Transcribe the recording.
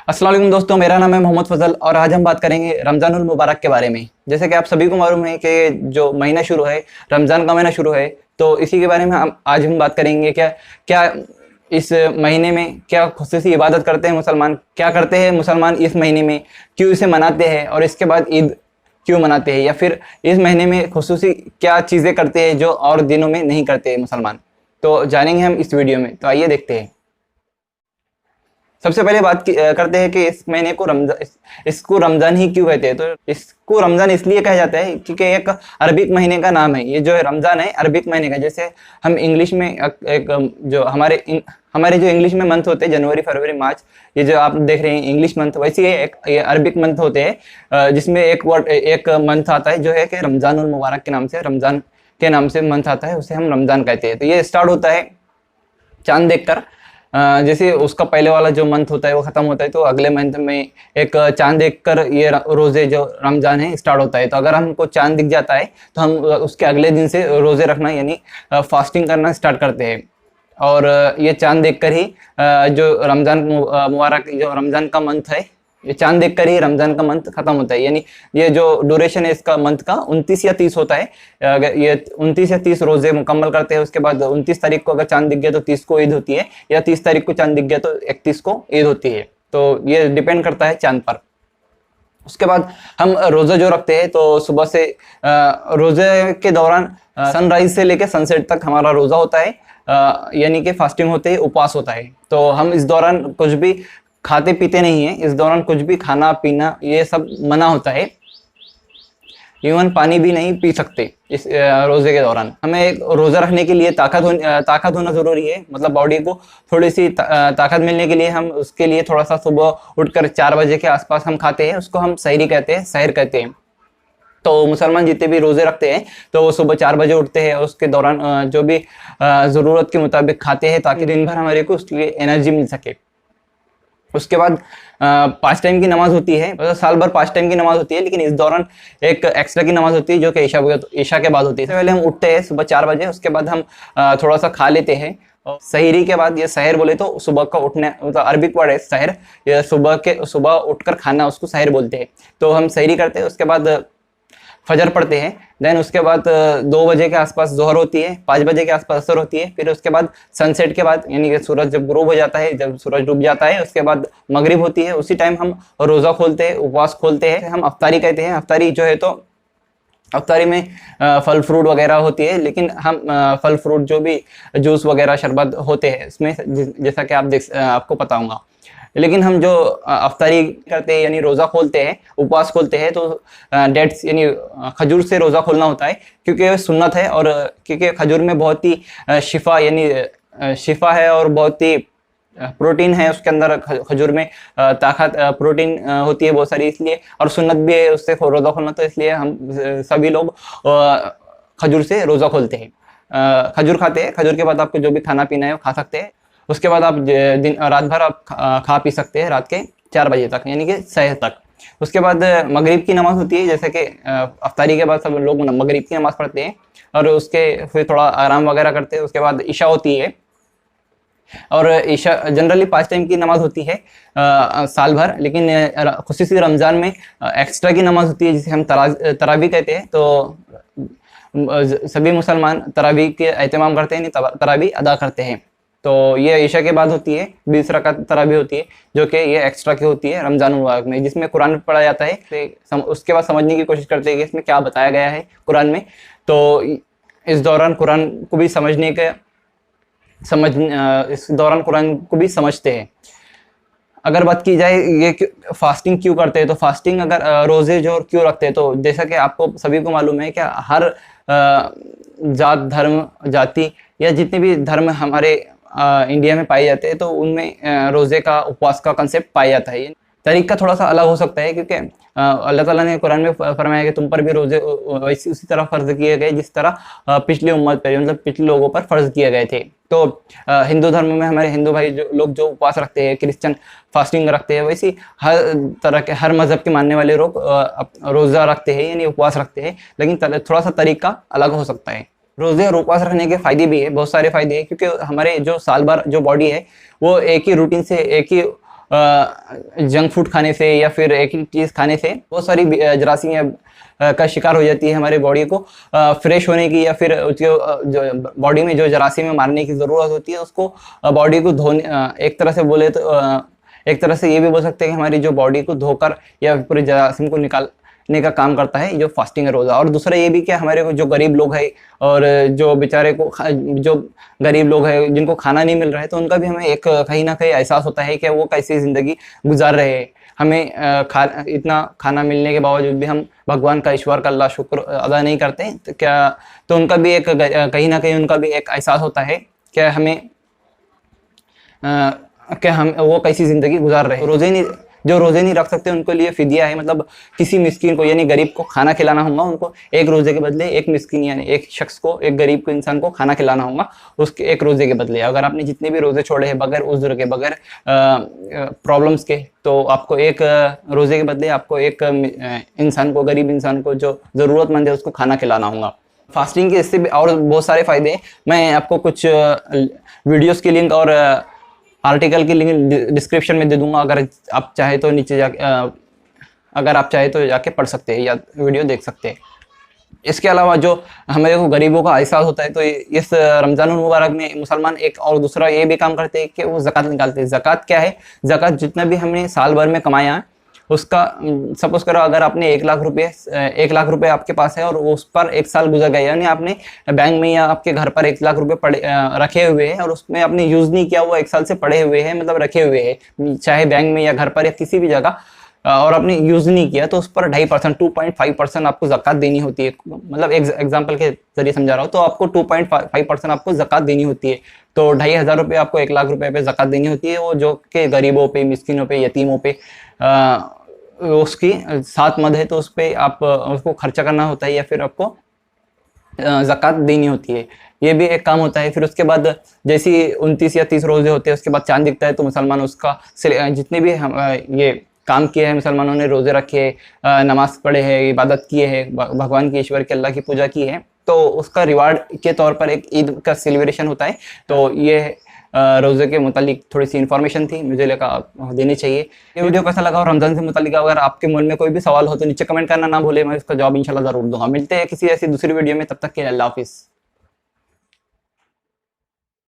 अस्सलाम वालेकुम दोस्तों, मेरा नाम है मोहम्मद फजल और आज हम बात करेंगे रमज़ानुल मुबारक के बारे में। जैसे कि आप सभी को मालूम है कि जो महीना शुरू है, रमज़ान का महीना शुरू है, तो इसी के बारे में आज हम बात करेंगे। क्या क्या इस महीने में क्या खुसूसी इबादत करते हैं मुसलमान, क्या करते हैं मुसलमान इस महीने में, क्यों इसे मनाते हैं और इसके बाद ईद क्यों मनाते हैं, या फिर इस महीने में खुसूसी क्या चीज़ें करते हैं जो और दिनों में नहीं करते हैं मुसलमान। तो जानेंगे हम इस वीडियो में, तो आइए देखते हैं। सबसे पहले करते हैं कि इस महीने को इसको रमज़ान ही क्यों कहते हैं। तो इसको रमज़ान इसलिए कहा जाता है क्योंकि एक अरबिक महीने का नाम है। ये जो है रमज़ान है अरबिक महीने का। जैसे हम इंग्लिश में एक जो हमारे जो इंग्लिश में मंथ होते हैं, जनवरी फरवरी मार्च, ये जो आप देख रहे हैं इंग्लिश मंथ, वैसे ही ये अरबिक मंथ होते हैं, जिसमें एक मंथ आता है जो है कि रमज़ानुल मुबारक के नाम से, रमज़ान के नाम से मंथ आता है, उसे हम रमज़ान कहते हैं। तो ये स्टार्ट होता है चांद देखकर। जैसे उसका पहले वाला जो मंथ होता है वो खत्म होता है, तो अगले मंथ में एक चांद देखकर ये रोजे जो रमजान है स्टार्ट होता है। तो अगर हमको चांद दिख जाता है तो हम उसके अगले दिन से रोजे रखना यानी फास्टिंग करना स्टार्ट करते हैं। और ये चांद देखकर ही जो रमजान मुबारक, जो रमजान का मंथ है, ये चांद देखकर ही रमजान का मंथ खत्म होता है। यानी ये जो ड्यूरेशन है इसका मंथ का 29 या 30 होता है। अगर ये 29 या 30 रोजे मुकम्मल करते हैं, उसके बाद 29 तारीख को अगर चांद दिख गया तो 30 को ईद होती है, या 30 तारीख को चांद दिख गया तो 31 को ईद होती है। तो ये डिपेंड करता है चांद पर। उसके बाद हम रोजा जो रखते हैं, तो सुबह से रोजे के दौरान सनराइज से लेकर सनसेट तक हमारा रोजा होता है, यानी कि फास्टिंग होते है, उपवास होता है। तो हम इस दौरान कुछ भी खाते पीते नहीं है। इस दौरान कुछ भी खाना पीना ये सब मना होता है, इवन पानी भी नहीं पी सकते इस रोजे के दौरान। हमें एक रोजा रखने के लिए ताकत होना जरूरी है, मतलब बॉडी को थोड़ी सी ताकत मिलने के लिए हम उसके लिए थोड़ा सा सुबह उठकर 4 बजे के आसपास हम खाते हैं, उसको हम सहरी कहते हैं, सहर कहते हैं। तो मुसलमान जितने भी रोजे रखते हैं तो वो सुबह 4 बजे उठते हैं, उसके दौरान जो भी ज़रूरत के मुताबिक खाते हैं ताकि दिन भर हमारे को उसके लिए एनर्जी मिल सके। उसके बाद 5 टाइम की नमाज होती है, मतलब साल भर 5 टाइम की नमाज होती है, लेकिन इस दौरान एक एक्स्ट्रा की नमाज होती है जो कि ईशा के बाद होती है। पहले हम उठते हैं सुबह 4 बजे, उसके बाद हम थोड़ा सा खा लेते हैं। और सहरी के बाद, ये सहर बोले तो सुबह का उठने, मतलब अरबिक वर्ड है सहर, ये सुबह उठकर खाना, उसको सहर बोलते हैं। तो हम सहरी करते हैं, उसके बाद फजर पढ़ते हैं। देन उसके बाद 2 बजे के आसपास जोहर होती है, 5 बजे के आसपास असर होती है। फिर उसके बाद सनसेट के बाद, यानी कि सूरज जब गुरूब हो जाता है, जब सूरज डूब जाता है, उसके बाद मगरिब होती है। उसी टाइम हम रोज़ा खोलते हैं, उपवास खोलते हैं, हम अफ्तारी कहते हैं। अफ्तारी जो है तो अफ्तारी में फल फ्रूट वगैरह होती है, लेकिन हम फल फ्रूट जो भी जूस वगैरह शरबत होते हैं इसमें, जैसा कि आपको पता होगा। लेकिन हम जो अफ्तारी करते हैं यानी रोज़ा खोलते हैं, उपवास खोलते हैं, तो डेट्स यानी खजूर से रोज़ा खोलना होता है, क्योंकि सुन्नत है। और क्योंकि खजूर में बहुत ही शिफा यानी शिफा है और बहुत ही प्रोटीन है उसके अंदर। खजूर में ताकत प्रोटीन होती है बहुत सारी, इसलिए, और सुन्नत भी है उससे रोज़ा खोलना, तो इसलिए हम सभी लोग खजूर से रोज़ा खोलते हैं। खजूर खाते हैं, खजूर के बाद आपको जो भी खाना पीना है वो खा सकते हैं। उसके बाद आप रात भर आप खा पी सकते हैं, रात के 4 बजे तक, यानी कि सहर तक। उसके बाद मगरिब की नमाज होती है, जैसे कि अफ्तारी के बाद सब लोग मगरिब की नमाज पढ़ते हैं और उसके फिर थोड़ा आराम वगैरह करते हैं। उसके बाद ईशा होती है, और ईशा जनरली 5 टाइम की नमाज होती है साल भर, लेकिन खुसूसी रमज़ान में एक्स्ट्रा की नमाज होती है, जिसे हम तरावी कहते हैं। तो सभी मुसलमान तरावी के एहतमाम करते हैं, तरावी अदा करते हैं। तो ये ईशा के बाद होती है, 20 रकात तरावी होती है, जो कि ये एक्स्ट्रा की होती है रमज़ान मुबारक में, जिसमें कुरान पढ़ा जाता है। उसके बाद समझने की कोशिश करते हैं कि इसमें क्या बताया गया है कुरान में। तो इस दौरान कुरान को भी इस दौरान कुरान को भी समझते हैं। अगर बात की जाए ये फास्टिंग क्यों करते हैं, तो फास्टिंग अगर रोज़े जो क्यों रखते हैं, तो जैसा कि आपको सभी को मालूम है कि हर जात धर्म जाति या जितने भी धर्म हमारे इंडिया में पाए जाते हैं, तो उनमें रोज़े का, उपवास का कंसेप्ट पाया जाता है। तरीका थोड़ा सा अलग हो सकता है, क्योंकि अल्लाह ताला ने कुरान में फरमाया कि तुम पर भी रोज़े उसी तरह फ़र्ज़ किए गए जिस तरह पिछली उम्मत पर, मतलब पिछले लोगों पर फ़र्ज़ किए गए थे। तो हिंदू धर्म में हमारे हिंदू भाई जो उपवास रखते हैं, क्रिश्चियन फास्टिंग रखते हैं, वैसे हर तरह के, हर मज़हब के मानने वाले लोग रोज़ा रखते हैं यानी उपवास रखते हैं, लेकिन थोड़ा सा तरीका अलग हो सकता है। रोज़े और उपवास रखने के फ़ायदे भी है, बहुत सारे फ़ायदे हैं, क्योंकि हमारे जो साल भर जो बॉडी है वो एक ही रूटीन से, एक ही जंक फूड खाने से या फिर एक ही चीज़ खाने से बहुत सारी जरासीमियाँ का शिकार हो जाती है। हमारी बॉडी को फ्रेश होने की या फिर उसको जो बॉडी में जो जरासीम मारने की ज़रूरत होती है उसको बॉडी को धोने, एक तरह से बोले तो एक तरह से ये भी बोल सकते हैं कि हमारी जो बॉडी को धोकर या पूरे जरासीम को निकालने का काम करता है जो फास्टिंग है रोज़ा। और दूसरा ये भी कि हमारे को जो गरीब लोग हैं और जो बेचारे को जो गरीब लोग हैं जिनको खाना नहीं मिल रहा है तो उनका भी हमें एक कहीं ना कहीं एहसास होता है कि वो कैसी ज़िंदगी गुजार रहे हैं। हमें इतना खाना मिलने के बावजूद भी हम भगवान का, ईश्वर का, अल्लाह शुक्र अदा नहीं करते तो उनका भी एक कहीं ना कहीं उनका भी एक एहसास होता है कि हमें कि हम वो कैसी ज़िंदगी गुजार रहे हैं। जो रोज़े नहीं रख सकते उनको लिए फिदिया है, मतलब किसी मिस्किन को यानी गरीब को खाना खिलाना होगा। उनको एक रोज़े के बदले एक मिस्किन यानी एक शख्स को, एक गरीब को, इंसान को खाना खिलाना होगा उसके एक रोज़े के बदले। अगर आपने जितने भी रोज़े छोड़े हैं बगैर उज़्र के, बगैर प्रॉब्लम्स के, तो आपको एक रोज़े के बदले आपको एक इंसान को, गरीब इंसान को जो ज़रूरतमंद है उसको खाना खिलाना होगा। फास्टिंग के इससे भी और बहुत सारे फ़ायदे हैं। मैं आपको कुछ वीडियोज़ की लिंक और आर्टिकल की लिंक डिस्क्रिप्शन में दे दूंगा। अगर आप चाहे तो नीचे अगर आप चाहे तो जाके पढ़ सकते हैं या वीडियो देख सकते हैं। इसके अलावा जो हमारे को गरीबों का एहसास होता है तो इस रमज़ानुल मुबारक में मुसलमान एक और दूसरा ये भी काम करते हैं कि वो ज़कात निकालते हैं। ज़कात क्या है? ज़कात जितना भी हमने साल भर में कमाया है उसका, सपोज करो अगर आपने 1 लाख रुपए आपके पास है और उस पर 1 साल गुजर गया, यानी आपने बैंक में या आपके घर पर 1 लाख रुपए रखे हुए हैं और उसमें आपने यूज़ नहीं किया, वो 1 साल से पड़े हुए हैं, मतलब रखे हुए हैं चाहे बैंक में या घर पर या किसी भी जगह, और आपने यूज़ नहीं किया तो उस पर 2.5% 2.5% आपको ज़कात देनी होती है। मतलब एग्जाम्पल के जरिए समझा रहा हूँ, तो आपको 2.5% आपको ज़कात देनी होती है। तो 2,500 रुपये आपको 1 लाख रुपए पे ज़कात देनी होती है, वो जो कि गरीबों पे, मिस्किनों पे, यतीमों पे उसकी 7 मद है तो उस पर आप उसको खर्चा करना होता है या फिर आपको ज़कात देनी होती है। ये भी एक काम होता है। फिर उसके बाद जैसे 29 या 30 रोज़े होते हैं उसके बाद चांद दिखता है तो मुसलमान उसका जितने भी ये काम किए हैं, मुसलमानों ने रोज़े रखे, नमाज पढ़े हैं, इबादत किए हैं, भगवान की, ईश्वर के, अल्लाह की पूजा की है, तो उसका रिवार्ड के तौर पर एक ईद का सेलिब्रेशन होता है। तो ये रोज़े के मुतालिक थोड़ी सी इन्फॉर्मेशन थी, मुझे लगा देनी चाहिए। ये वीडियो कैसा लगा और रमज़ान से मुतालिक अगर आपके मन में कोई भी सवाल हो तो नीचे कमेंट करना ना भूले, मैं उसका जवाब इंशाल्लाह ज़रूर दूंगा। मिलते हैं किसी ऐसी दूसरी वीडियो में, तब तक के लिए अल्लाह हाफिज़।